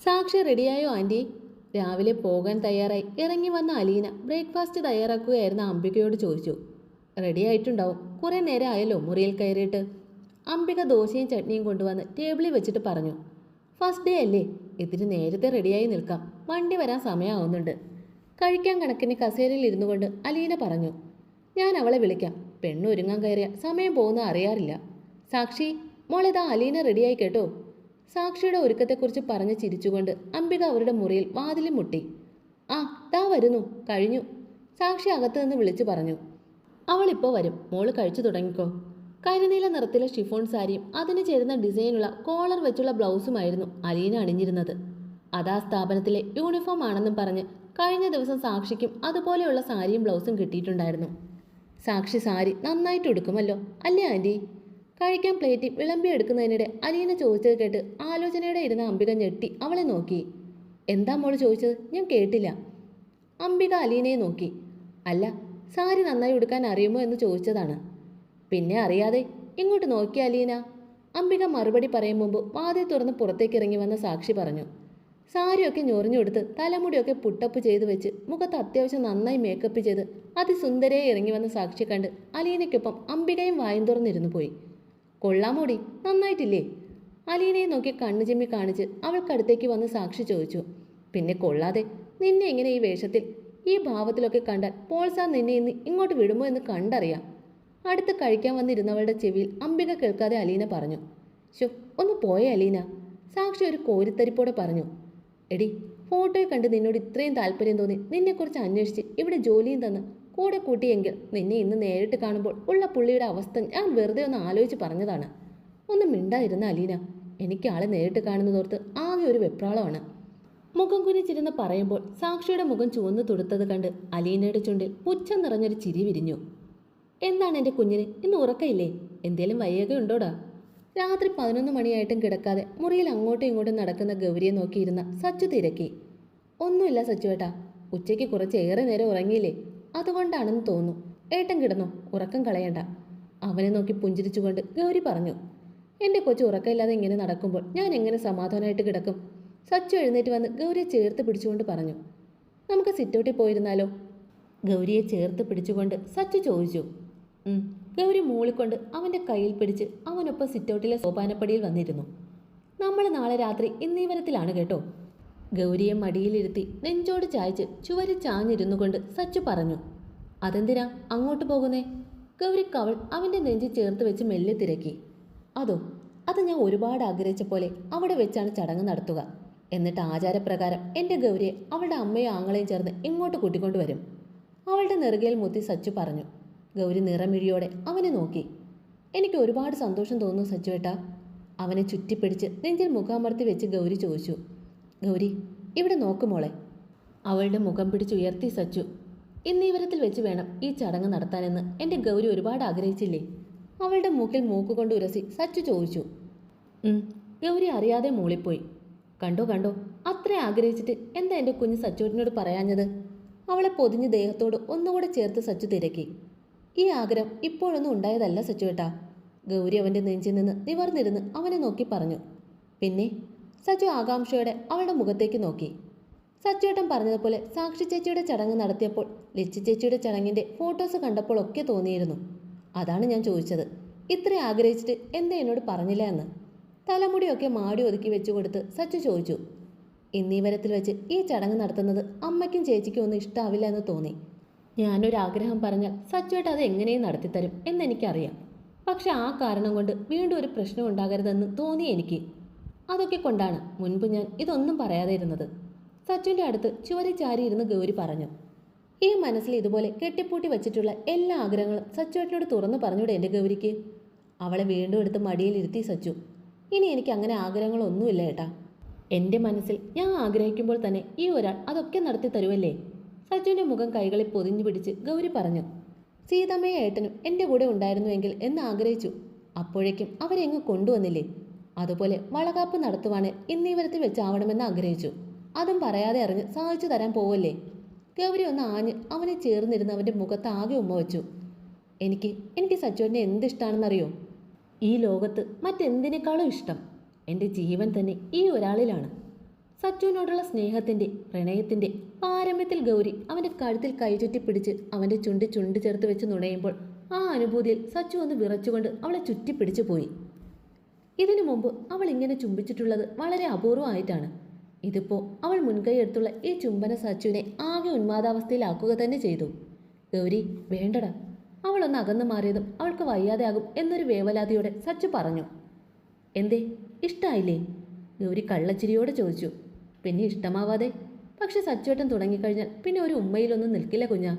സാക്ഷി റെഡിയായോ ആൻറ്റി? രാവിലെ പോകാൻ തയ്യാറായി ഇറങ്ങി വന്ന അലീന ബ്രേക്ക്ഫാസ്റ്റ് തയ്യാറാക്കുകയായിരുന്ന അംബികയോട് ചോദിച്ചു. റെഡി ആയിട്ടുണ്ടാവും, കുറേ നേരം ആയല്ലോ മുറിയിൽ കയറിയിട്ട്. അംബിക ദോശയും ചട്നിയും കൊണ്ടുവന്ന് ടേബിളിൽ വെച്ചിട്ട് പറഞ്ഞു. ഫസ്റ്റ് ഡേ അല്ലേ, ഇതിന് നേരത്തെ റെഡിയായി നിൽക്കാം, വണ്ടി വരാൻ സമയമാവുന്നുണ്ട്. കഴിക്കാൻ കണക്കിന് കസേരയിൽ ഇരുന്നു കൊണ്ട് അലീന പറഞ്ഞു. ഞാൻ അവളെ വിളിക്കാം, പെണ്ണൊരുങ്ങാൻ കയറിയ സമയം പോകുന്ന അറിയാറില്ല. സാക്ഷി, മോളിതാ അലീന റെഡിയായി കേട്ടോ. സാക്ഷിയുടെ ഒരുക്കത്തെക്കുറിച്ച് പറഞ്ഞ് ചിരിച്ചുകൊണ്ട് അംബിക അവരുടെ മുറിയിൽ വാതിലും മുട്ടി. ആ ദാ വരുന്നു, കഴിഞ്ഞു. സാക്ഷി അകത്ത് നിന്ന് വിളിച്ചു പറഞ്ഞു. അവളിപ്പോൾ വരും, മോള് കഴിച്ചു തുടങ്ങിക്കോ. കരിനീല നിറത്തിലെ ഷിഫോൺ സാരിയും അതിന് ചേരുന്ന ഡിസൈനുള്ള കോളർ വെച്ചുള്ള ബ്ലൗസുമായിരുന്നു അലീന അണിഞ്ഞിരുന്നത്. അതാ സ്ഥാപനത്തിലെ യൂണിഫോം ആണെന്നും പറഞ്ഞ് കഴിഞ്ഞ ദിവസം സാക്ഷിക്കും അതുപോലെയുള്ള സാരിയും ബ്ലൗസും കിട്ടിയിട്ടുണ്ടായിരുന്നു. സാക്ഷി സാരി നന്നായിട്ട് ഉടുക്കുമല്ലോ അല്ലേ ആൻറ്റി? കഴിക്കാൻ പ്ലേറ്റിൽ വിളമ്പിയെടുക്കുന്നതിനിടെ അലീന ചോദിച്ചത് കേട്ട് ആലോചനയുടെ ഇരുന്ന അംബിക ഞെട്ടി അവളെ നോക്കി. എന്താ മോള് ചോദിച്ചത്? ഞാൻ കേട്ടില്ല. അംബിക അലീനയെ നോക്കി. അല്ല, സാരി നന്നായി ഉടുക്കാൻ അറിയുമോ എന്ന് ചോദിച്ചതാണ്. പിന്നെ അറിയാതെ, ഇങ്ങോട്ട് നോക്കിയ അലീന. അംബിക മറുപടി പറയും മുമ്പ് വാതിൽ തുറന്ന് പുറത്തേക്ക് ഇറങ്ങി വന്ന സാക്ഷി പറഞ്ഞു. സാരിയൊക്കെ ഞൊറിഞ്ഞുകൊടുത്ത് തലമുടിയൊക്കെ പുട്ടപ്പ് ചെയ്ത് വെച്ച് മുഖത്ത് അത്യാവശ്യം നന്നായി മേക്കപ്പ് ചെയ്ത് അതിസുന്ദരയെ ഇറങ്ങി വന്ന സാക്ഷി കണ്ട് അലീനയ്ക്കൊപ്പം അംബികയും വായും തുറന്നിരുന്നു പോയി. കൊള്ളാമോടി, നന്നായിട്ടില്ലേ? അലീനയെ നോക്കി കണ്ണു ചിമ്മി കാണിച്ച് അവൾക്കടുത്തേക്ക് വന്ന് സാക്ഷി ചോദിച്ചു. പിന്നെ കൊള്ളാതെ, നിന്നെ ഇങ്ങനെ ഈ വേഷത്തിൽ ഈ ഭാവത്തിലൊക്കെ കണ്ടാൽ പോൾസാർ നിന്നെ ഇന്ന് ഇങ്ങോട്ട് വിടുമോ എന്ന് കണ്ടറിയാം. അടുത്ത് കഴിക്കാൻ വന്നിരുന്നവളുടെ ചെവിയിൽ അംബിക കേൾക്കാതെ അലീന പറഞ്ഞു. ശോ, ഒന്ന് പോയേ അലീന. സാക്ഷി ഒരു കോരിത്തരിപ്പോടെ പറഞ്ഞു. എടി, ഫോട്ടോയെ കണ്ട് നിന്നോട് ഇത്രയും താല്പര്യം തോന്നി നിന്നെക്കുറിച്ച് അന്വേഷിച്ച് ഇവിടെ ജോലിയും തന്ന് കൂടെ കൂട്ടിയെങ്കിൽ നിന്നെ ഇന്ന് നേരിട്ട് കാണുമ്പോൾ ഉള്ള പുള്ളിയുടെ അവസ്ഥ ഞാൻ വെറുതെ ഒന്ന് ആലോചിച്ച് പറഞ്ഞതാണ്. ഒന്നും മിണ്ടാതിരുന്ന അലീന. എനിക്ക് ആളെ നേരിട്ട് കാണുന്നതോർത്ത് ആകെ ഒരു വെപ്രാളമാണ്. മുഖം കുനിച്ചിരുന്ന് പറയുമ്പോൾ സാക്ഷിയുടെ മുഖം ചുവന്നു തുടുത്തത് കണ്ട് അലീനയുടെ ചുണ്ടിൽ പുച്ഛം നിറഞ്ഞൊരു ചിരി വിരിഞ്ഞു. എന്താണ് എൻ്റെ കുഞ്ഞിന്, ഇന്ന് ഉറക്കയില്ലേ? എന്തേലും വയ്യകയുണ്ടോടാ? രാത്രി 11 മണിയായിട്ടും കിടക്കാതെ മുറിയിൽ അങ്ങോട്ടും ഇങ്ങോട്ടും നടക്കുന്ന ഗൗരിയെ നോക്കിയിരുന്ന സച്ചു തിരക്കി. ഒന്നുമില്ല സച്ചുവേട്ടാ, ഉച്ചയ്ക്ക് കുറച്ചേറെ നേരം ഉറങ്ങിയില്ലേ, അതുകൊണ്ടാണെന്ന് തോന്നുന്നു. ഏട്ടൻ കിടന്നോ, ഉറക്കം കളയണ്ട. അവനെ നോക്കി പുഞ്ചിരിച്ചുകൊണ്ട് ഗൗരി പറഞ്ഞു. എൻ്റെ കൊച്ചു ഉറക്കമില്ലാതെ ഇങ്ങനെ നടക്കുമ്പോൾ ഞാൻ എങ്ങനെ സമാധാനമായിട്ട് കിടക്കും? സച്ചു എഴുന്നേറ്റ് വന്ന് ഗൗരിയെ ചേർത്ത് പിടിച്ചുകൊണ്ട് പറഞ്ഞു. നമുക്ക് സിറ്റൗട്ടിൽ പോയിരുന്നാലോ? ഗൗരിയെ ചേർത്ത് പിടിച്ചുകൊണ്ട് സച്ചു ചോദിച്ചു. ഗൗരി മൂളിക്കൊണ്ട് അവൻ്റെ കയ്യിൽ പിടിച്ച് അവനൊപ്പം സിറ്റൗട്ടിലെ സോപാനപ്പടിയിൽ വന്നിരുന്നു. നമ്മൾ നാളെ രാത്രി ഇന്നീവരത്തിലാണ് കേട്ടോ. ഗൗരിയെ മടിയിലിരുത്തി നെഞ്ചോട് ചായച്ച് ചുവരി ചാഞ്ഞിരുന്നു കൊണ്ട് സച്ചു പറഞ്ഞു. അതെന്തിനാ അങ്ങോട്ട് പോകുന്നേ? ഗൗരിക്കവൾ അവൻ്റെ നെഞ്ചിൽ ചേർത്ത് വെച്ച് മെല്ലെ തിരക്കി. അത് ഞാൻ ഒരുപാട് ആഗ്രഹിച്ച പോലെ അവിടെ വെച്ചാണ് ചടങ്ങ് നടത്തുക. എന്നിട്ട് ആചാരപ്രകാരം എൻ്റെ ഗൗരിയെ അവളുടെ അമ്മയും ആങ്ങളെയും ചേർന്ന് ഇങ്ങോട്ട് കൂട്ടിക്കൊണ്ടുവരും. അവളുടെ നെറുകയിൽ മുത്തി സച്ചു പറഞ്ഞു. ഗൗരി നിറമിഴിയോടെ അവനെ നോക്കി. എനിക്ക് ഒരുപാട് സന്തോഷം തോന്നുന്നു സച്ചുവേട്ടാ. അവനെ ചുറ്റിപ്പിടിച്ച് നെഞ്ചിൽ മുഖാമർത്തി വെച്ച് ഗൗരി ചോദിച്ചു. ഗൗരി, ഇവിടെ നോക്കുമോളെ. അവളുടെ മുഖം പിടിച്ചുയർത്തി സച്ചു. ഇന്നീവരത്തിൽ വെച്ച് വേണം ഈ ചടങ്ങ് നടത്താനെന്ന് എൻ്റെ ഗൗരി ഒരുപാട് ആഗ്രഹിച്ചില്ലേ? അവളുടെ മൂക്കിൽ മൂക്കുകൊണ്ട് ഉരസി സച്ചു ചോദിച്ചു. ഗൗരി അറിയാതെ മൂളിപ്പോയി. കണ്ടോ, അത്ര ആഗ്രഹിച്ചിട്ട് എന്താ എൻ്റെ കുഞ്ഞ് സച്ചുവേട്ടനോട് പറയാഞ്ഞത്? അവളെ പൊതിഞ്ഞ് ദേഹത്തോട് ഒന്നുകൂടെ ചേർത്ത് സച്ചു തിരക്കി. ഈ ആഗ്രഹം ഇപ്പോഴൊന്നും ഉണ്ടായതല്ല സച്ചുവേട്ടാ. ഗൗരി അവൻ്റെ നെഞ്ചിൽ നിന്ന് നിവർന്നിരുന്ന് അവനെ നോക്കി പറഞ്ഞു. പിന്നെ? സച്ചു ആകാംക്ഷയോടെ അവളുടെ മുഖത്തേക്ക് നോക്കി. സച്ചുവേട്ടൻ പറഞ്ഞതുപോലെ സാക്ഷി ചേച്ചിയുടെ ചടങ്ങ് നടത്തിയപ്പോൾ ലിച്ചി ചേച്ചിയുടെ ചടങ്ങിൻ്റെ ഫോട്ടോസ് കണ്ടപ്പോൾ ഒക്കെ തോന്നിയിരുന്നു. അതാണ് ഞാൻ ചോദിച്ചത്, ഇത്ര ആഗ്രഹിച്ചിട്ട് എന്താ എന്നോട് പറഞ്ഞില്ല എന്ന്. തലമുടിയൊക്കെ മാടി ഒതുക്കി വെച്ചു കൊടുത്ത് സച്ചു ചോദിച്ചു. ഇന്നീവരത്തിൽ വെച്ച് ഈ ചടങ്ങ് നടത്തുന്നത് അമ്മയ്ക്കും ചേച്ചിക്കും ഒന്നും ഇഷ്ടാവില്ല എന്ന് തോന്നി. ഞാനൊരാഗ്രഹം പറഞ്ഞാൽ സച്ചുവേട്ട അത് എങ്ങനെയും നടത്തിത്തരും എന്നെനിക്കറിയാം. പക്ഷെ ആ കാരണം കൊണ്ട് വീണ്ടും ഒരു പ്രശ്നം ഉണ്ടാകരുതെന്ന് തോന്നി എനിക്ക്. അതൊക്കെ കൊണ്ടാണ് മുൻപ് ഞാൻ ഇതൊന്നും പറയാതെ ഇരുന്നത്. സച്ചുവിൻ്റെ അടുത്ത് ചുവരി ചാരിയിരുന്ന് ഗൗരി പറഞ്ഞു. ഈ മനസ്സിൽ ഇതുപോലെ കെട്ടിപ്പൂട്ടി വെച്ചിട്ടുള്ള എല്ലാ ആഗ്രഹങ്ങളും സച്ചുവേട്ടനോട് തുറന്നു പറഞ്ഞൂടെ എൻ്റെ ഗൗരിക്ക്? അവളെ വീണ്ടും എടുത്ത് മടിയിലിരുത്തി സച്ചു. ഇനി എനിക്ക് അങ്ങനെ ആഗ്രഹങ്ങളൊന്നുമില്ല ഏട്ടാ. എൻ്റെ മനസ്സിൽ ഞാൻ ആഗ്രഹിക്കുമ്പോൾ തന്നെ ഈ ഒരാൾ അതൊക്കെ നടത്തി തരുമല്ലേ? സച്ചുവിൻ്റെ മുഖം കൈകളിൽ പൊതിഞ്ഞു പിടിച്ച് ഗൗരി പറഞ്ഞു. സീതമ്മയെ ഏട്ടനും എൻ്റെ കൂടെ ഉണ്ടായിരുന്നുവെങ്കിൽ എന്ന് ആഗ്രഹിച്ചു. അപ്പോഴേക്കും അവരെങ്ങ് കൊണ്ടുവന്നില്ലേ? അതുപോലെ വളകാപ്പ് നടത്തുവാണ് ഇന്നീവരത്തിൽ വെച്ചാവണമെന്ന് ആഗ്രഹിച്ചു. അതും പറയാതെ അറിഞ്ഞ് സാധിച്ചു തരാൻ പോവല്ലേ? ഗൗരി ഒന്ന് ആഞ്ഞ് അവനെ ചേർന്നിരുന്ന് അവൻ്റെ മുഖത്ത് ആകെ ഉമ്മ വെച്ചു. എനിക്ക് സച്ചുവിനെ എന്തിഷ്ടമാണെന്നറിയോ? ഈ ലോകത്ത് മറ്റെന്തിനേക്കാളും ഇഷ്ടം എൻ്റെ ജീവൻ തന്നെ ഈ ഒരാളിലാണ്. സച്ചുവിനോടുള്ള സ്നേഹത്തിൻ്റെ പ്രണയത്തിൻ്റെ പാരമ്യത്തിൽ ഗൗരി അവൻ്റെ കഴുത്തിൽ കൈചുറ്റി പിടിച്ച് അവൻ്റെ ചുണ്ട് ചേർത്ത് വെച്ച് നുണയുമ്പോൾ ആ അനുഭൂതിയിൽ സച്ചു ഒന്ന് വിറച്ചുകൊണ്ട് അവളെ ചുറ്റിപ്പിടിച്ചു പോയി. ഇതിനു മുമ്പ് അവൾ ഇങ്ങനെ ചുംബിച്ചിട്ടുള്ളത് വളരെ അപൂർവമായിട്ടാണ്. ഇതിപ്പോൾ അവൾ മുൻകൈ എടുത്തുള്ള ഈ ചുംബന സച്ചുവിനെ ആകെ ഉന്മാദാവസ്ഥയിലാക്കുക തന്നെ ചെയ്തു. ഗൗരി വേണ്ടടാ. അവളൊന്ന് അകന്നു മാറിയതും അവൾക്ക് വയ്യാതെയാകും എന്നൊരു വേവലാതിയോടെ സച്ചു പറഞ്ഞു. എന്തേ, ഇഷ്ടമായില്ലേ? ഗൗരി കള്ളച്ചിരിയോടെ ചോദിച്ചു. പിന്നെ ഇഷ്ടമാവാതെ? പക്ഷെ സച്ചുവേട്ടൻ തുടങ്ങിക്കഴിഞ്ഞാൽ പിന്നെ ഒരു ഉമ്മയിലൊന്നും നിൽക്കില്ല കുഞ്ഞാ.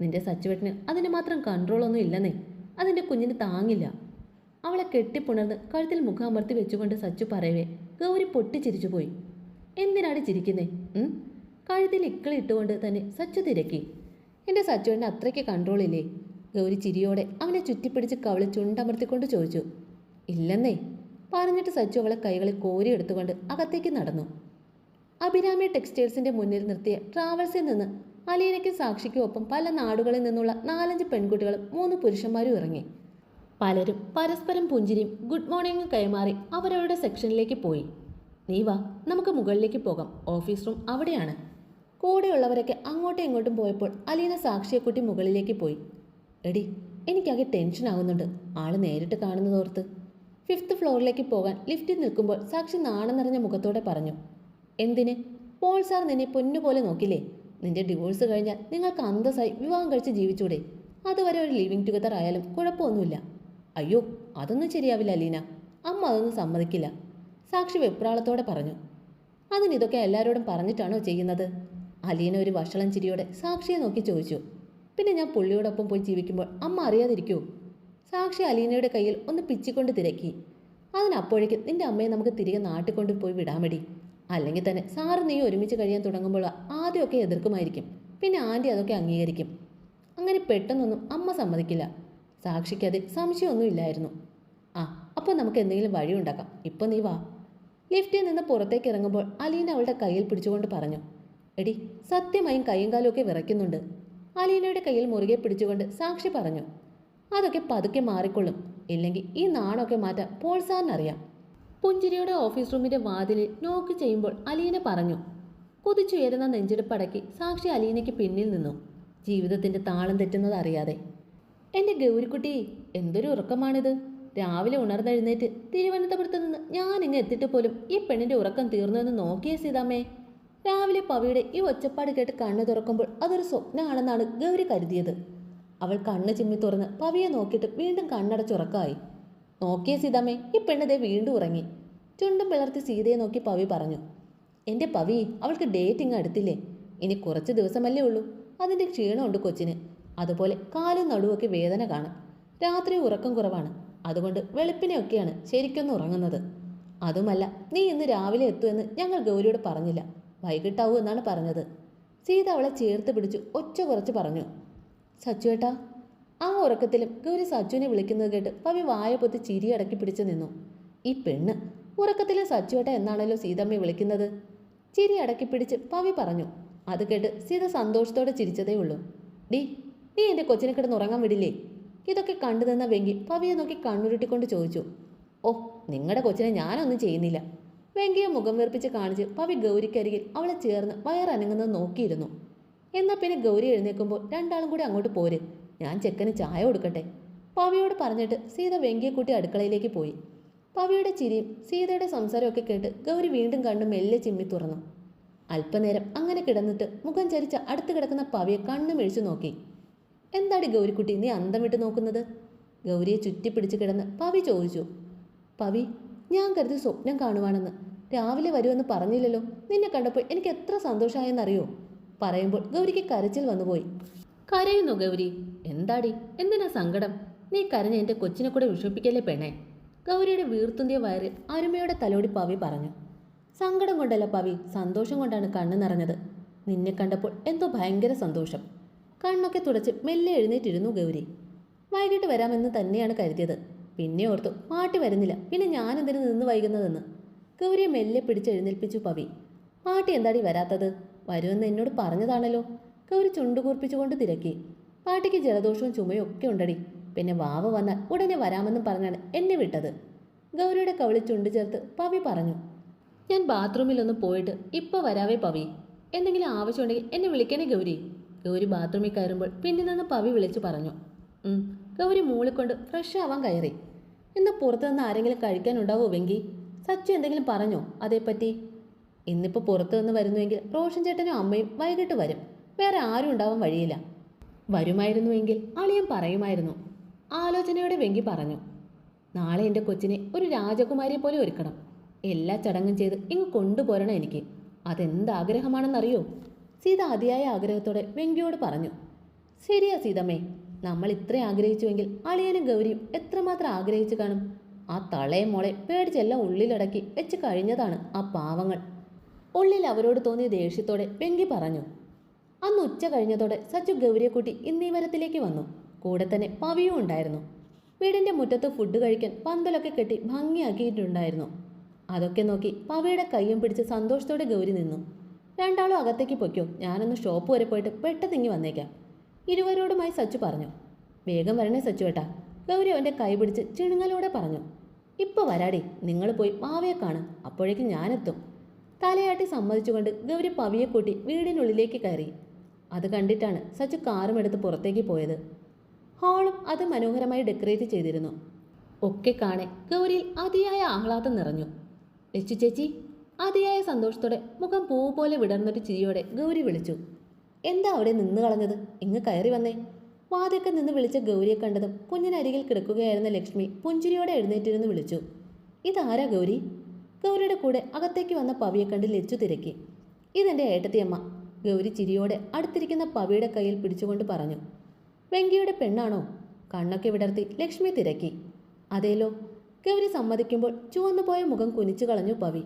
നിന്റെ സച്ചുവേട്ടന് അതിന് മാത്രം കൺട്രോളൊന്നും ഇല്ലെന്നേ. അതിൻ്റെ കുഞ്ഞിന് താങ്ങില്ല. അവളെ കെട്ടിപ്പുണർന്ന് കഴുത്തിൽ മുഖാമർത്തി വെച്ചുകൊണ്ട് സച്ചു പറയവേ ഗൗരി പൊട്ടിച്ചിരിച്ചു പോയി. എന്തിനാണ് ചിരിക്കുന്നേ? കഴുത്തിൽ ഇക്കിളിട്ടുകൊണ്ട് തന്നെ സച്ചു തിരക്കി. എൻ്റെ സച്ചുവേട്ടന് അത്രയ്ക്ക് കൺട്രോളില്ലേ? ഗൗരി ചിരിയോടെ അവനെ ചുറ്റിപ്പിടിച്ച് കവളി ചുണ്ടമർത്തിക്കൊണ്ട് ചോദിച്ചു. ഇല്ലെന്നേ. പറഞ്ഞിട്ട് സച്ചു അവളെ കൈകളിൽ കോരിയെടുത്തുകൊണ്ട് അകത്തേക്ക് നടന്നു. അഭിരാമി ടെക്സ്റ്റൈൽസിൻ്റെ മുന്നിൽ നിർത്തിയ ട്രാവൽസിൽ നിന്ന് അലീനയ്ക്കും സാക്ഷിക്കും ഒപ്പം പല നാടുകളിൽ നിന്നുള്ള 4-5 പെൺകുട്ടികളും 3 പുരുഷന്മാരും ഇറങ്ങി. പലരും പരസ്പരം പുഞ്ചിരിയും ഗുഡ് മോർണിംഗും കൈമാറി അവരവരുടെ സെക്ഷനിലേക്ക് പോയി. നീ വാ, നമുക്ക് മുകളിലേക്ക് പോകാം. ഓഫീസ് റൂം അവിടെയാണ്. കൂടെയുള്ളവരൊക്കെ അങ്ങോട്ടും ഇങ്ങോട്ടും പോയപ്പോൾ അലീന സാക്ഷിയെക്കുട്ടി മുകളിലേക്ക് പോയി. എടി, എനിക്കാകെ ടെൻഷൻ ആകുന്നുണ്ട് ആള് നേരിട്ട് കാണുന്നതോർത്ത്. 5th ഫ്ലോറിലേക്ക് പോകാൻ ലിഫ്റ്റിൽ നിൽക്കുമ്പോൾ സാക്ഷി നാണം നിറഞ്ഞ മുഖത്തോടെ പറഞ്ഞു. എന്തിന്? പോൾ സാർ നിന്നെ പൊന്നുപോലെ നോക്കില്ലേ? നിന്റെ ഡിവോഴ്സ് കഴിഞ്ഞാൽ നിങ്ങൾക്ക് അന്തസ്സായി വിവാഹം കഴിച്ച് ജീവിച്ചൂടെ? അതുവരെ ഒരു ലിവിങ് ടുഗദർ ആയാലും കുഴപ്പമൊന്നുമില്ല. അയ്യോ, അതൊന്നും ശരിയാവില്ല അലീന. അമ്മ അതൊന്നും സമ്മതിക്കില്ല. സാക്ഷി വെപ്രാളത്തോടെ പറഞ്ഞു. അതിനിതൊക്കെ എല്ലാവരോടും പറഞ്ഞിട്ടാണോ ചെയ്യുന്നത്? അലീന ഒരു വഷളം ചിരിയോടെ സാക്ഷിയെ നോക്കി ചോദിച്ചു. പിന്നെ ഞാൻ പുള്ളിയോടൊപ്പം പോയി ജീവിക്കുമ്പോൾ അമ്മ അറിയാതിരിക്കൂ? സാക്ഷി അലീനയുടെ കയ്യിൽ ഒന്ന് പിച്ചിക്കൊണ്ട് തിരക്കി. അതിനപ്പോഴേക്കും നിന്റെ അമ്മയെ നമുക്ക് തിരികെ നാട്ടിൽ കൊണ്ട് പോയി വിടാമടി. അല്ലെങ്കിൽ തന്നെ സാറ് നീ ഒരുമിച്ച് കഴിയാൻ തുടങ്ങുമ്പോൾ ആദ്യമൊക്കെ എതിർക്കുമായിരിക്കും. പിന്നെ ആൻറ്റി അതൊക്കെ അംഗീകരിക്കും. അങ്ങനെ പെട്ടെന്നൊന്നും അമ്മ സമ്മതിക്കില്ല. സാക്ഷിക്ക് അതിൽ സംശയമൊന്നുമില്ലായിരുന്നു. ആ, അപ്പോൾ നമുക്ക് എന്തെങ്കിലും വഴിയുണ്ടാക്കാം. ഇപ്പം നീ വാ. ലിഫ്റ്റിൽ നിന്ന് പുറത്തേക്ക് ഇറങ്ങുമ്പോൾ അലീന അവളുടെ കയ്യിൽ പിടിച്ചുകൊണ്ട് പറഞ്ഞു. എടി, സത്യമായും കൈയും കാലും ഒക്കെ വിറയ്ക്കുന്നുണ്ട്. അലീനയുടെ കയ്യിൽ മുറുകെ പിടിച്ചുകൊണ്ട് സാക്ഷി പറഞ്ഞു. അതൊക്കെ പതുക്കെ മാറിക്കൊള്ളും. ഇല്ലെങ്കിൽ ഈ നാണമൊക്കെ മാറ്റാൻ പോൾ സാറിനറിയാം. പുഞ്ചിരിയുടെ ഓഫീസ് റൂമിൻ്റെ വാതിലിൽ നോക്ക് ചെയ്യുമ്പോൾ അലീന പറഞ്ഞു. കുതിച്ചുയരുന്ന നെഞ്ചെടുപ്പടക്കി സാക്ഷി അലീനയ്ക്ക് പിന്നിൽ നിന്നു, ജീവിതത്തിൻ്റെ താളം തെറ്റുന്നത് അറിയാതെ. എൻ്റെ ഗൗരിക്കുട്ടി, എന്തൊരു ഉറക്കമാണിത്! രാവിലെ ഉണർന്നെഴുന്നേറ്റ് തിരുവനന്തപുരത്ത് നിന്ന് ഞാനിങ്ങ് എത്തിയിട്ട് പോലും ഈ പെണ്ണിൻ്റെ ഉറക്കം തീർന്നുവെന്ന് നോക്കിയേ സീതാമ്മേ. രാവിലെ പവിയുടെ ഈ ഒച്ചപ്പാട് കേട്ട് കണ്ണ് തുറക്കുമ്പോൾ അതൊരു സ്വപ്നമാണെന്നാണ് ഗൗരി കരുതിയത്. അവൾ കണ്ണ് ചിമ്മി തുറന്ന് പവിയെ നോക്കിയിട്ട് വീണ്ടും കണ്ണടച്ചുറക്കമായി. നോക്കിയേ സീതാമ്മേ, ഈ പെണ്ണതേ വീണ്ടും ഉറങ്ങി. ചുണ്ടും പിളർത്തി സീതയെ നോക്കി പവി പറഞ്ഞു. എൻ്റെ പവി, അവൾക്ക് ഡേറ്റിങ് അടുത്തില്ലേ? ഇനി കുറച്ച് ദിവസമല്ലേ ഉള്ളൂ. അതിൻ്റെ ക്ഷീണമുണ്ട് കൊച്ചിന്. അതുപോലെ കാലും നടുവൊക്കെ വേദന കാണും. രാത്രി ഉറക്കം കുറവാണ്. അതുകൊണ്ട് വെളുപ്പിനെയൊക്കെയാണ് ശരിക്കൊന്നും ഉറങ്ങുന്നത്. അതുമല്ല, നീ ഇന്ന് രാവിലെ എത്തുമെന്ന് ഞങ്ങൾ ഗൗരിയോട് പറഞ്ഞില്ല. വൈകിട്ടാവൂ എന്നാണ് പറഞ്ഞത്. സീത അവളെ ചേർത്ത് പിടിച്ചു ഒച്ച കുറച്ച് പറഞ്ഞു. സച്ചുവേട്ടാ. ആ ഉറക്കത്തിലും ഗൗരി സച്ചുവിനെ വിളിക്കുന്നത് കേട്ട് പവി വായ പൊത്തി ചിരി അടക്കി പിടിച്ചു നിന്നു. ഈ പെണ്ണ് ഉറക്കത്തിലെ സച്ചുവേട്ട എന്നാണല്ലോ സീതമ്മയെ വിളിക്കുന്നത്. ചിരി അടക്കി പിടിച്ച് പവി പറഞ്ഞു. അത് കേട്ട് സീത സന്തോഷത്തോടെ ചിരിച്ചതേ ഉള്ളൂ. ഡി, നീ എൻ്റെ കൊച്ചിനെ കിടന്ന് ഉറങ്ങാൻ വിടില്ലേ? ഇതൊക്കെ കണ്ടു നിന്ന വെങ്കി പവിയെ നോക്കി കണ്ണുരുട്ടിക്കൊണ്ട് ചോദിച്ചു. ഓ, നിങ്ങളുടെ കൊച്ചിനെ ഞാനൊന്നും ചെയ്യുന്നില്ല. വെങ്കിയെ മുഖം വീർപ്പിച്ച് കാണിച്ച് പവി ഗൗരിക്കരികിൽ അവളെ ചേർന്ന് വയറനങ്ങുന്നത് നോക്കിയിരുന്നു. എന്നാൽ പിന്നെ ഗൗരി എഴുന്നേൽക്കുമ്പോൾ രണ്ടാളും കൂടി അങ്ങോട്ട് പോര്, ഞാൻ ചെക്കന് ചായ കൊടുക്കട്ടെ. പവിയോട് പറഞ്ഞിട്ട് സീത വെങ്കിയെ കൂട്ടി അടുക്കളയിലേക്ക് പോയി. പവിയുടെ ചിരിയും സീതയുടെ സംസാരമൊക്കെ കേട്ട് ഗൗരി വീണ്ടും കണ്ടു മെല്ലെ ചിമ്മി തുറന്നു. അല്പനേരം അങ്ങനെ കിടന്നിട്ട് മുഖം ചരിച്ച അടുത്ത് കിടക്കുന്ന പവിയെ കണ്ണു മിഴിച്ചു നോക്കി. എന്താടി ഗൗരിക്കുട്ടി നീ അന്തം വിട്ട് നോക്കുന്നത്? ഗൗരിയെ ചുറ്റിപ്പിടിച്ച് കിടന്ന് പവി ചോദിച്ചു. പവി, ഞാൻ കരുതി സ്വപ്നം കാണുവാണെന്ന്. രാവിലെ വരുമെന്ന് പറഞ്ഞില്ലല്ലോ. നിന്നെ കണ്ടപ്പോൾ എനിക്ക് എത്ര സന്തോഷമായെന്നറിയോ? പറയുമ്പോൾ ഗൗരിക്ക് കരച്ചിൽ വന്നുപോയി. കരയുന്നു ഗൗരി? എന്താടി, എന്തിനാ സങ്കടം? നീ കരഞ്ഞ എൻ്റെ കൊച്ചിനെ കൂടെ വിഷമിപ്പിക്കല്ലേ പെണ്ണേ. ഗൗരിയുടെ വീർത്തുന്തിയ വയറിൽ അരുമയോടെ തലോടി പവി പറഞ്ഞു. സങ്കടം കൊണ്ടല്ല പവി, സന്തോഷം കൊണ്ടാണ് കണ്ണ് നിറഞ്ഞത്. നിന്നെ കണ്ടപ്പോൾ എന്തോ ഭയങ്കര സന്തോഷം. കണ്ണൊക്കെ തുടച്ച് മെല്ലെ എഴുന്നേറ്റിരുന്നു ഗൗരി. വൈകിട്ട് വരാമെന്ന് തന്നെയാണ് കരുതിയത്. പിന്നെ ഓർത്തു മാട്ടി വരുന്നില്ല, പിന്നെ ഞാനെന്തിനു നിന്ന് വൈകുന്നതെന്ന്. ഗൗരിയെ മെല്ലെ പിടിച്ചെഴുന്നേൽപ്പിച്ചു പവി. മാട്ടി എന്താടി വരാത്തത്? വരുമെന്ന് എന്നോട് പറഞ്ഞതാണല്ലോ. ഗൗരി ചുണ്ടുകൂർപ്പിച്ചുകൊണ്ട് തിരക്കി. പാട്ടിക്ക് ജലദോഷവും ചുമയും ഒക്കെ ഉണ്ടടി. പിന്നെ വാവ വന്നാൽ ഉടനെ വരാമെന്നും പറഞ്ഞാണ് എന്നെ വിട്ടത്. ഗൗരിയുടെ കവിളിൽ ചുണ്ടു ചേർത്ത് പവി പറഞ്ഞു. ഞാൻ ബാത്റൂമിലൊന്ന് പോയിട്ട് ഇപ്പോൾ വരാവേ പവി. എന്തെങ്കിലും ആവശ്യമുണ്ടെങ്കിൽ എന്നെ വിളിക്കണേ ഗൗരി. ഗൗരി ബാത്റൂമിൽ കയറുമ്പോൾ പിന്നിൽ നിന്ന് പവി വിളിച്ചു പറഞ്ഞു. ഗൗരി മൂളിക്കൊണ്ട് ഫ്രഷ് ആവാൻ കയറി. ഇന്ന് പുറത്തുനിന്ന് ആരെങ്കിലും കഴിക്കാനുണ്ടാവോ വെങ്കി? സച്ചു എന്തെങ്കിലും പറഞ്ഞോ അതേപ്പറ്റി? ഇന്നിപ്പോൾ പുറത്തുനിന്ന് വരുന്നുവെങ്കിൽ റോഷൻ ചേട്ടനും അമ്മയും വൈകിട്ട് വരും. വേറെ ആരും ഉണ്ടാവാൻ വഴിയില്ല. വരുമായിരുന്നുവെങ്കിൽ അളിയൻ പറയുമായിരുന്നു. ആലോചനയോടെ വെങ്കി പറഞ്ഞു. നാളെ എൻ്റെ കൊച്ചിനെ ഒരു രാജകുമാരിയെ പോലെ ഒരുക്കണം. എല്ലാ ചടങ്ങും ചെയ്ത് ഇങ്ങ് കൊണ്ടുപോരണം എനിക്ക്. അതെന്താഗ്രഹമാണെന്നറിയോ? സീത അതിയായ ആഗ്രഹത്തോടെ വെങ്കിയോട് പറഞ്ഞു. ശരിയാ സീതമ്മേ, നമ്മൾ ഇത്ര ആഗ്രഹിച്ചുവെങ്കിൽ അളിയനും ഗൗരിയും എത്രമാത്രം ആഗ്രഹിച്ചു കാണും. ആ തളയെ മോളെ പേടിച്ചെല്ലാം ഉള്ളിലടക്കി വെച്ച് കഴിഞ്ഞതാണ് ആ പാവങ്ങൾ. ഉള്ളിൽ അവരോട് തോന്നിയ ദേഷ്യത്തോടെ വെങ്കി പറഞ്ഞു. അന്ന് ഉച്ച കഴിഞ്ഞതോടെ സച്ചു ഗൗരിയെ കൂട്ടി ഇന്നീവരത്തിലേക്ക് വന്നു. കൂടെ തന്നെ പവിയും ഉണ്ടായിരുന്നു. വീടിൻ്റെ മുറ്റത്ത് ഫുഡ് കഴിക്കാൻ പന്തലൊക്കെ കെട്ടി ഭംഗിയാക്കിയിട്ടുണ്ടായിരുന്നു. അതൊക്കെ നോക്കി പവിയുടെ കയ്യും പിടിച്ച് സന്തോഷത്തോടെ ഗൗരി നിന്നു. രണ്ടാളും അകത്തേക്ക് പൊയ്ക്കോ, ഞാനൊന്ന് ഷോപ്പ് വരെ പോയിട്ട് പെട്ടെന്നിങ്ങി വന്നേക്കാം, ഇരുവരോടുമായി സച്ചു പറഞ്ഞു. വേഗം വരണേ സച്ചു ഏട്ടാ, ഗൗരി അവൻ്റെ കൈ പിടിച്ച് ചിണുങ്ങലോടെ പറഞ്ഞു. ഇപ്പോൾ വരാടി, നിങ്ങൾ പോയി മാവയെ കാണ്, അപ്പോഴേക്കും ഞാനെത്തും. തലയാട്ടി സമ്മതിച്ചുകൊണ്ട് ഗൗരി പവിയെ കൂട്ടി വീടിനുള്ളിലേക്ക് കയറി. അത് കണ്ടിട്ടാണ് സച്ചു കാറും എടുത്ത് പുറത്തേക്ക് പോയത്. ഹാളും അത് മനോഹരമായി ഡെക്കറേറ്റ് ചെയ്തിരുന്നു. ഒക്കെ കാണെ ഗൗരിയിൽ അതിയായ ആഹ്ലാദം നിറഞ്ഞു. ലച്ചു ചേച്ചി, അതിയായ സന്തോഷത്തോടെ മുഖം പൂ പോലെ വിടർന്നൊരു ചിരിയോടെ ഗൗരി വിളിച്ചു. എന്താ അവിടെ നിന്ന് കളഞ്ഞത്? ഇങ്ങ് കയറി വന്നേ. വാതിൽക്കൽ നിന്ന് വിളിച്ച ഗൗരിയെ കണ്ടതും കുഞ്ഞിനരികിൽ കിടക്കുകയായിരുന്ന ലക്ഷ്മി പുഞ്ചിരിയോടെ എഴുന്നേറ്റിരുന്ന് വിളിച്ചു. ഇതാരാ ഗൗരി? ഗൗരിയുടെ കൂടെ അകത്തേക്ക് വന്ന പവിയെ കണ്ട് ലച്ചു തിരക്കി. ഇതെൻ്റെ ഏട്ടത്തിയമ്മ. ഗൗരി ചിരിയോടെ അടുത്തിരിക്കുന്ന പവിയുടെ കയ്യിൽ പിടിച്ചുകൊണ്ട് പറഞ്ഞു. വെങ്കിയുടെ പെണ്ണാണോ? കണ്ണൊക്കെ വിടർത്തി ലക്ഷ്മി തിരക്കി. അതേലോ. ഗൗരി സമ്മതിക്കുമ്പോൾ ചുവന്നുപോയ മുഖം കുനിച്ചു കളഞ്ഞു പവി.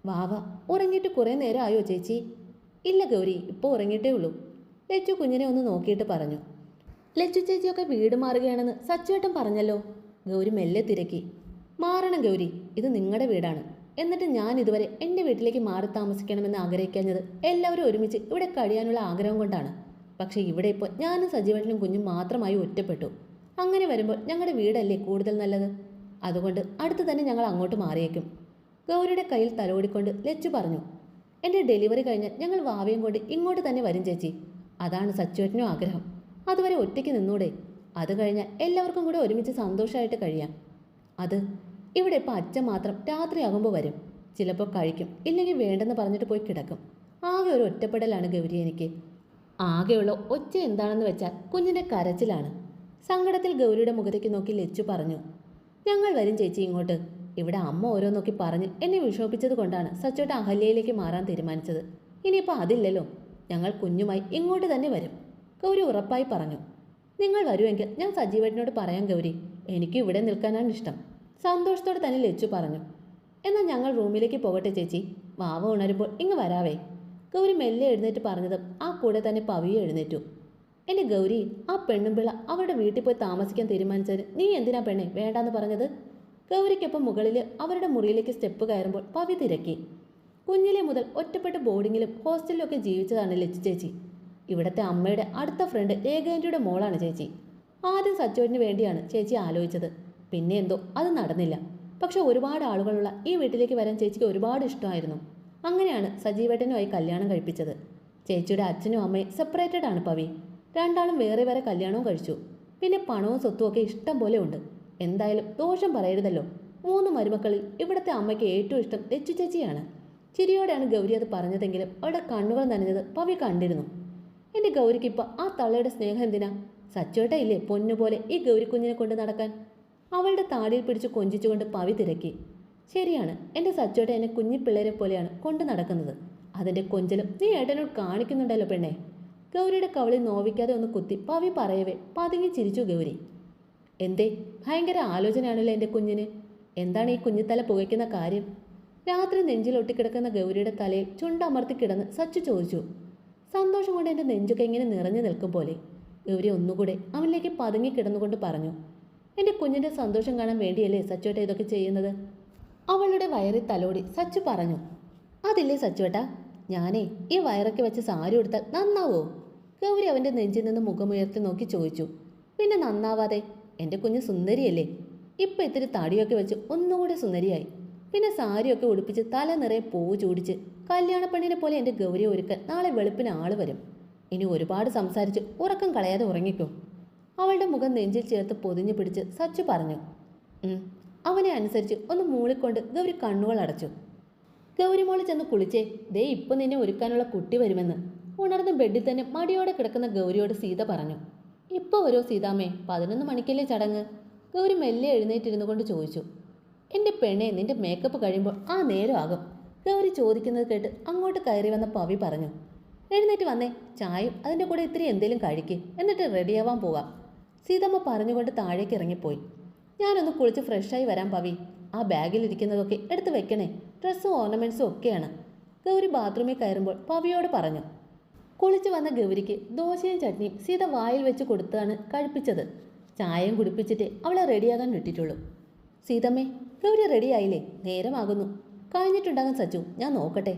വാവ, ഉറങ്ങിയിട്ട് കുറേ നേരം ആയോ ചേച്ചി? ഇല്ല ഗൗരി, ഇപ്പോൾ ഉറങ്ങിയിട്ടേ ഉള്ളൂ. ലച്ചു കുഞ്ഞിനെ ഒന്ന് നോക്കിയിട്ട് പറഞ്ഞു. ലച്ചു ചേച്ചിയൊക്കെ വീട് മാറുകയാണെന്ന് സച്ചുവേട്ടൻ പറഞ്ഞല്ലോ. ഗൗരി മെല്ലെ തിരക്കി. മാറണം ഗൗരി, ഇത് നിങ്ങളുടെ വീടാണ്. എന്നിട്ട് ഞാൻ ഇതുവരെ എൻ്റെ വീട്ടിലേക്ക് മാറി താമസിക്കണമെന്ന് ആഗ്രഹിക്കാഞ്ഞത് എല്ലാവരും ഒരുമിച്ച് ഇവിടെ കഴിയാനുള്ള ആഗ്രഹം കൊണ്ടാണ്. പക്ഷേ ഇവിടെ ഇപ്പോൾ ഞാനും സജീവേട്ടനും കുഞ്ഞും മാത്രമായി ഒറ്റപ്പെട്ടു. അങ്ങനെ വരുമ്പോൾ ഞങ്ങളുടെ വീടല്ലേ കൂടുതൽ നല്ലത്. അതുകൊണ്ട് അടുത്ത് തന്നെ ഞങ്ങൾ അങ്ങോട്ട് മാറിയേക്കും. ഗൗരിയുടെ കയ്യിൽ തലോടിക്കൊണ്ട് ലച്ചു പറഞ്ഞു. എൻ്റെ ഡെലിവറി കഴിഞ്ഞാൽ ഞങ്ങൾ വാവയും കൊണ്ട് ഇങ്ങോട്ട് തന്നെ വരും ചേച്ചി. അതാണ് സച്ചുവേട്ടനും ആഗ്രഹം. അതുവരെ ഒറ്റയ്ക്ക് നിന്നൂടെ? അത് കഴിഞ്ഞാൽ എല്ലാവർക്കും കൂടെ ഒരുമിച്ച് സന്തോഷമായിട്ട് കഴിയാം. അത് ഇവിടെ ഇപ്പോൾ അച്ഛൻ മാത്രം രാത്രിയാകുമ്പോൾ വരും. ചിലപ്പോൾ കഴിക്കും, ഇല്ലെങ്കിൽ വേണ്ടെന്ന് പറഞ്ഞിട്ട് പോയി കിടക്കും. ആകെ ഒരു ഒറ്റപ്പെടലാണ് ഗൗരി എനിക്ക്. ആകെയുള്ള ഒച്ച എന്താണെന്ന് വെച്ചാൽ കുഞ്ഞിൻ്റെ കരച്ചിലാണ്. സങ്കടത്തിൽ ഗൗരിയുടെ മുഖത്തേക്ക് നോക്കി ലച്ചു പറഞ്ഞു. ഞങ്ങൾ വരും ചേച്ചി ഇങ്ങോട്ട്. ഇവിടെ അമ്മ ഓരോന്നൊക്കെ പറഞ്ഞ് എന്നെ വിഷമിപ്പിച്ചത് കൊണ്ടാണ് സച്ചോട്ട അഹല്യയിലേക്ക് മാറാൻ തീരുമാനിച്ചത്. ഇനിയിപ്പോൾ അതില്ലല്ലോ. ഞങ്ങൾ കുഞ്ഞുമായി ഇങ്ങോട്ട് തന്നെ വരും, ഗൗരി ഉറപ്പായി പറഞ്ഞു. നിങ്ങൾ വരുമെങ്കിൽ ഞാൻ സജീവേട്ടനോട് പറയാം ഗൗരി. എനിക്ക് ഇവിടെ നിൽക്കാനാണ് ഇഷ്ടം, സന്തോഷത്തോടെ തന്നെ ലച്ചു പറഞ്ഞു. എന്നാൽ ഞങ്ങൾ റൂമിലേക്ക് പോകട്ടെ ചേച്ചി. വാവ ഉണരുമ്പോൾ ഇങ്ങ് വരാവേ. ഗൗരി മെല്ലെ എഴുന്നേറ്റ് പറഞ്ഞതും ആ കൂടെ തന്നെ പവിയെ എഴുന്നേറ്റു. എൻ്റെ ഗൗരി, ആ പെണ്ണും പിള്ള അവരുടെ വീട്ടിൽ പോയി താമസിക്കാൻ തീരുമാനിച്ചതിന് നീ എന്തിനാ പെണ്ണെ വേണ്ടാന്ന് പറഞ്ഞത്? ഗൗരിക്കൊപ്പം മുകളിൽ അവരുടെ മുറിയിലേക്ക് സ്റ്റെപ്പ് കയറുമ്പോൾ പവി തിരക്കി. കുഞ്ഞിലെ മുതൽ ഒറ്റപ്പെട്ട ബോർഡിങ്ങിലും ഹോസ്റ്റലിലും ഒക്കെ ജീവിച്ചതാണ് ലച്ചു ചേച്ചി. ഇവിടുത്തെ അമ്മയുടെ അടുത്ത ഫ്രണ്ട് രേഖേന്ദ്രയുടെ മോളാണ് ചേച്ചി. ആദ്യം സച്ചോട്ടിന് വേണ്ടിയാണ് ചേച്ചി ആലോചിച്ചത്. പിന്നെ എന്തോ അത് നടന്നില്ല. പക്ഷെ ഒരുപാട് ആളുകളുള്ള ഈ വീട്ടിലേക്ക് വരാൻ ചേച്ചിക്ക് ഒരുപാട് ഇഷ്ടമായിരുന്നു. അങ്ങനെയാണ് സജീവേട്ടനുമായി കല്യാണം കഴിപ്പിച്ചത്. ചേച്ചിയുടെ അച്ഛനും അമ്മയും സെപ്പറേറ്റഡ് ആണ് പവി. രണ്ടാളും വേറെ വേറെ കല്യാണവും കഴിച്ചു. പിന്നെ പണവും സ്വത്തും ഒക്കെ ഇഷ്ടം പോലെ ഉണ്ട്. എന്തായാലും ദോഷം പറയരുതല്ലോ. 3 മരുമക്കളിൽ ഇവിടുത്തെ അമ്മയ്ക്ക് ഏറ്റവും ഇഷ്ടം ലച്ചു ചേച്ചിയാണ്. ചിരിയോടെയാണ് ഗൗരി അത് പറഞ്ഞതെങ്കിലും അവളുടെ കണ്ണുകൾ നനഞ്ഞത് പവി കണ്ടിരുന്നു. എൻ്റെ ഗൗരിക്കിപ്പോൾ ആ തള്ളയുടെ സ്നേഹം എന്തിനാ? സച്ചോട്ട ഇല്ലേ പൊന്നുപോലെ ഈ ഗൗരിക്കുഞ്ഞിനെ കൊണ്ട് നടക്കാൻ? അവളുടെ താടിയിൽ പിടിച്ച് കൊഞ്ചിച്ചുകൊണ്ട് പവി തിരക്കി. ശരിയാണ്, എൻ്റെ സച്ചോട്ട എന്നെ കുഞ്ഞിപ്പിള്ളേരെ പോലെയാണ് കൊണ്ട് നടക്കുന്നത്. അതിൻ്റെ കൊഞ്ചലും നീ ഏട്ടനോട് കാണിക്കുന്നുണ്ടല്ലോ പെണ്ണെ. ഗൗരിയുടെ കവളിൽ നോവിക്കാതെ ഒന്ന് കുത്തി പവി പറയവേ പതുങ്ങി ചിരിച്ചു ഗൗരി. എന്തേ, ഭയങ്കര ആലോചനയാണല്ലോ എൻ്റെ കുഞ്ഞിന്. എന്താണ് ഈ കുഞ്ഞിത്തല പുകയ്ക്കുന്ന കാര്യം? രാത്രി നെഞ്ചിലൊട്ടിക്കിടക്കുന്ന ഗൗരിയുടെ തലയിൽ ചുണ്ടമർത്തി കിടന്ന് സച്ചു ചോദിച്ചു. സന്തോഷം കൊണ്ട് എൻ്റെ നെഞ്ചൊക്കെ ഇങ്ങനെ നിറഞ്ഞു നിൽക്കും പോലെ. ഗൗരി ഒന്നുകൂടെ അവനിലേക്ക് പതുങ്ങി കിടന്നുകൊണ്ട് പറഞ്ഞു. എൻ്റെ കുഞ്ഞിൻ്റെ സന്തോഷം കാണാൻ വേണ്ടിയല്ലേ സച്ചുവേട്ട ഇതൊക്കെ ചെയ്യുന്നത്? അവളുടെ വയറിൽ തലോടി സച്ചു പറഞ്ഞു. അതില്ലേ സച്ചുവേട്ടാ, ഞാനേ ഈ വയറൊക്കെ വെച്ച് സാരി ഉടുത്താൽ നന്നാവോ? ഗൗരി അവൻ്റെ നെഞ്ചിൽ നിന്ന് മുഖമുയർത്തി നോക്കി ചോദിച്ചു. പിന്നെ നന്നാവാതെ? എൻ്റെ കുഞ്ഞ് സുന്ദരിയല്ലേ. ഇപ്പം ഇത്തിരി തടിയൊക്കെ വെച്ച് ഒന്നുകൂടി സുന്ദരിയായി. പിന്നെ സാരിയൊക്കെ ഉടുപ്പിച്ച് തല നിറയെ പൂവ് ചൂടിച്ച് കല്യാണപ്പെണ്ണിനെ പോലെ എൻ്റെ ഗൗരിയെ ഒരുക്കാൻ നാളെ വെളുപ്പിന് ആള് വരും. ഇനി ഒരുപാട് സംസാരിച്ച് ഉറക്കം കളയാതെ ഉറങ്ങിക്കോ. അവളുടെ മുഖം നെഞ്ചിൽ ചേർത്ത് പൊതിഞ്ഞു പിടിച്ച് സച്ചു പറഞ്ഞു. അവനെ അനുസരിച്ച് ഒന്ന് മൂളിക്കൊണ്ട് ഗൗരി കണ്ണുകൾ അടച്ചു. ഗൗരിമോള് ചെന്ന് കുളിച്ചേ, ദേ ഇപ്പം നിന്നെ ഒരുക്കാനുള്ള കുട്ടി വരുമെന്ന് ഉണർന്ന് ബെഡിൽ തന്നെ മടിയോടെ കിടക്കുന്ന ഗൗരിയോട് സീത പറഞ്ഞു. ഇപ്പോൾ ഓരോ സീതാമ്മേ, 11 മണിക്കല്ലേ ചടങ്ങ്? ഗൗരി മെല്ലെ എഴുന്നേറ്റിരുന്നു കൊണ്ട് ചോദിച്ചു. എൻ്റെ പെണ്ണെ, നിന്റെ മേക്കപ്പ് കഴിയുമ്പോൾ ആ നേരം ആകും. ഗൗരി ചോദിക്കുന്നത് കേട്ട് അങ്ങോട്ട് കയറി വന്ന പവി പറഞ്ഞു. എഴുന്നേറ്റ് വന്നേ, ചായയും അതിൻ്റെ കൂടെ ഇത്തിരി എന്തേലും കഴിക്ക്, എന്നിട്ട് റെഡിയാവാൻ പോകാം. സീതമ്മ പറഞ്ഞുകൊണ്ട് താഴേക്ക് ഇറങ്ങിപ്പോയി. ഞാനൊന്ന് കുളിച്ച് ഫ്രഷായി വരാം പവി. ആ ബാഗിലിരിക്കുന്നതൊക്കെ എടുത്ത് വെക്കണേ, ഡ്രസ്സും ഓർണമെൻറ്റ്സും ഒക്കെയാണ്. ഗൗരി ബാത്റൂമിൽ കയറുമ്പോൾ പവിയോട് പറഞ്ഞു. കുളിച്ചു വന്ന ഗൗരിക്ക് ദോശയും ചട്നിയും സീത വായിൽ വെച്ച് കൊടുത്താണ് കഴിപ്പിച്ചത്. ചായയും കുടിപ്പിച്ചിട്ട് അവളെ റെഡിയാകാൻ വിട്ടിട്ടുള്ളൂ. സീതമ്മേ, ഗൗരി റെഡിയായില്ലേ? നേരമാകുന്നു. കഴിഞ്ഞിട്ടുണ്ടാകും സച്ചു, ഞാൻ നോക്കട്ടെ.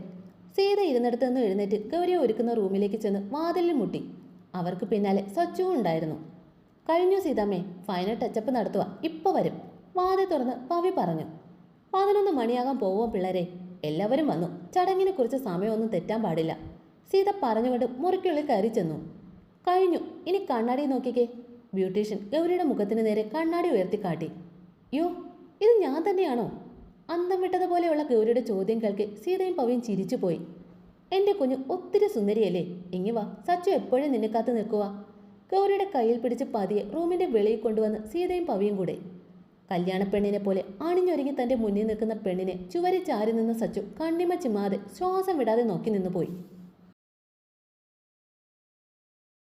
സീത ഇരുന്നിടത്ത് നിന്ന് എഴുന്നേറ്റ് ഗൗരിയെ ഒരുക്കുന്ന റൂമിലേക്ക് ചെന്ന് വാതിലിൽ മുട്ടി. അവർക്ക് പിന്നാലെ സച്ചുവും ഉണ്ടായിരുന്നു. കഴിഞ്ഞു സീതാമ്മേ, ഫൈനൽ ടച്ചപ്പ് നടത്തുക, ഇപ്പോൾ വരും. വാതിൽ തുറന്ന് പവി പറഞ്ഞു. 11 മണിയാകാൻ പോവാം പിള്ളേരെ, എല്ലാവരും വന്നു. ചടങ്ങിനെ കുറിച്ച് സമയമൊന്നും തെറ്റാൻ പാടില്ല. സീത പറഞ്ഞുകൊണ്ട് മുറിക്കുള്ളിൽ കയറി ചെന്നു. കഴിഞ്ഞു, ഇനി കണ്ണാടി നോക്കിക്കേ. ബ്യൂട്ടീഷ്യൻ ഗൗരിയുടെ മുഖത്തിന് നേരെ കണ്ണാടി ഉയർത്തിക്കാട്ടി. യോ, ഇത് ഞാൻ തന്നെയാണോ? അന്തം വിട്ടതുപോലെയുള്ള ഗൗരിയുടെ ചോദ്യം കേൾക്കെ സീതയും പവിയും ചിരിച്ചുപോയി. എൻ്റെ കുഞ്ഞു ഒത്തിരി സുന്ദരിയല്ലേ, ഇങ്ങി വാ, സച്ചു എപ്പോഴും നിന്നെ കാത്ത് നിൽക്കുക. ഗൗരിയുടെ കയ്യിൽ പിടിച്ച് പതിയെ റൂമിൻ്റെ വെളിയിൽ കൊണ്ടുവന്ന് സീതയും പവിയും കൂടെ. കല്യാണപ്പെണ്ണിനെ പോലെ അണിഞ്ഞൊരുങ്ങി തൻ്റെ മുന്നിൽ നിൽക്കുന്ന പെണ്ണിനെ ചുവരി ചാരി നിന്ന സച്ചു കണ്ണിമ ചിമ്മാതെ ശ്വാസം വിടാതെ നോക്കി നിന്നു പോയി.